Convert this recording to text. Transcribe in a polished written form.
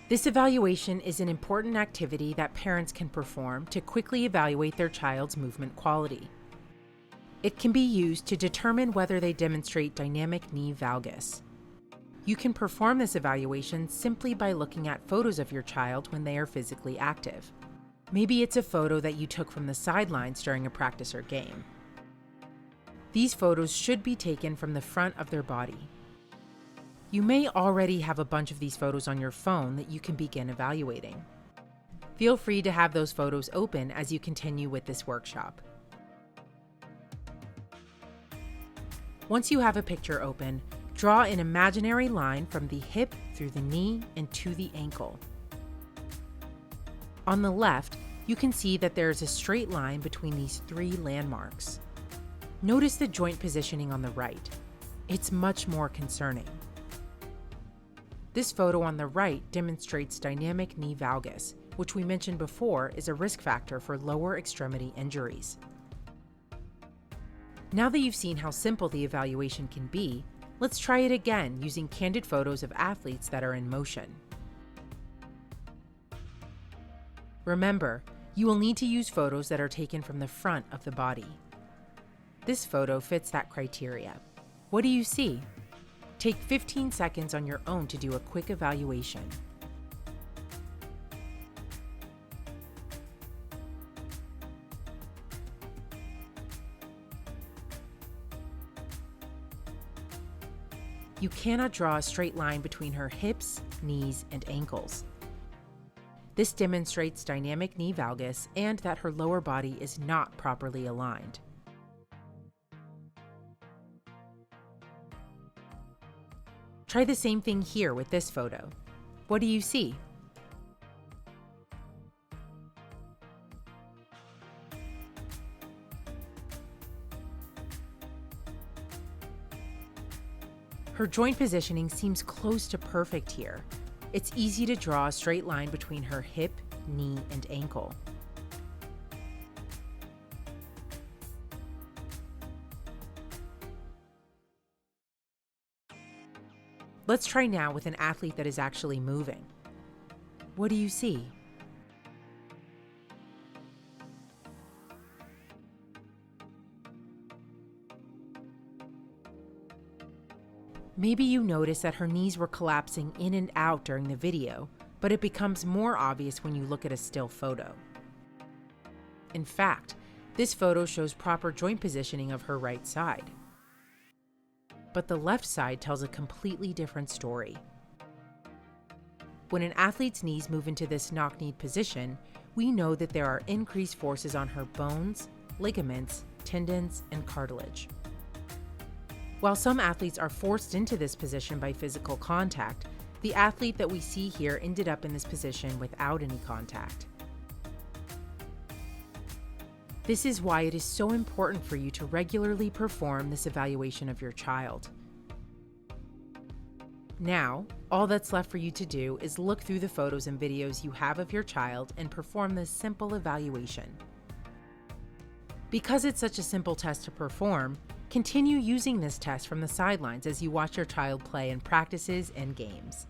This evaluation is an important activity that parents can perform to quickly evaluate their child's movement quality. It can be used to determine whether they demonstrate dynamic knee valgus. You can perform this evaluation simply by looking at photos of your child when they are physically active. Maybe it's a photo that you took from the sidelines during a practice or game. These photos should be taken from the front of their body. You may already have a bunch of these photos on your phone that you can begin evaluating. Feel free to have those photos open as you continue with this workshop. Once you have a picture open, draw an imaginary line from the hip through the knee and to the ankle. On the left, you can see that there is a straight line between these three landmarks. Notice the joint positioning on the right. It's much more concerning. This photo on the right demonstrates dynamic knee valgus, which we mentioned before is a risk factor for lower extremity injuries. Now that you've seen how simple the evaluation can be, let's try it again using candid photos of athletes that are in motion. Remember, you will need to use photos that are taken from the front of the body. This photo fits that criteria. What do you see? Take 15 seconds on your own to do a quick evaluation. You cannot draw a straight line between her hips, knees, and ankles. This demonstrates dynamic knee valgus and that her lower body is not properly aligned. Try the same thing here with this photo. What do you see? Her joint positioning seems close to perfect here. It's easy to draw a straight line between her hip, knee, and ankle. Let's try now with an athlete that is actually moving. What do you see? Maybe you notice that her knees were collapsing in and out during the video, but it becomes more obvious when you look at a still photo. In fact, this photo shows proper joint positioning of her right side. But the left side tells a completely different story. When an athlete's knees move into this knock-kneed position, we know that there are increased forces on her bones, ligaments, tendons, and cartilage. While some athletes are forced into this position by physical contact, the athlete that we see here ended up in this position without any contact. This is why it is so important for you to regularly perform this evaluation of your child. Now, all that's left for you to do is look through the photos and videos you have of your child and perform this simple evaluation. Because it's such a simple test to perform, continue using this test from the sidelines as you watch your child play in practices and games.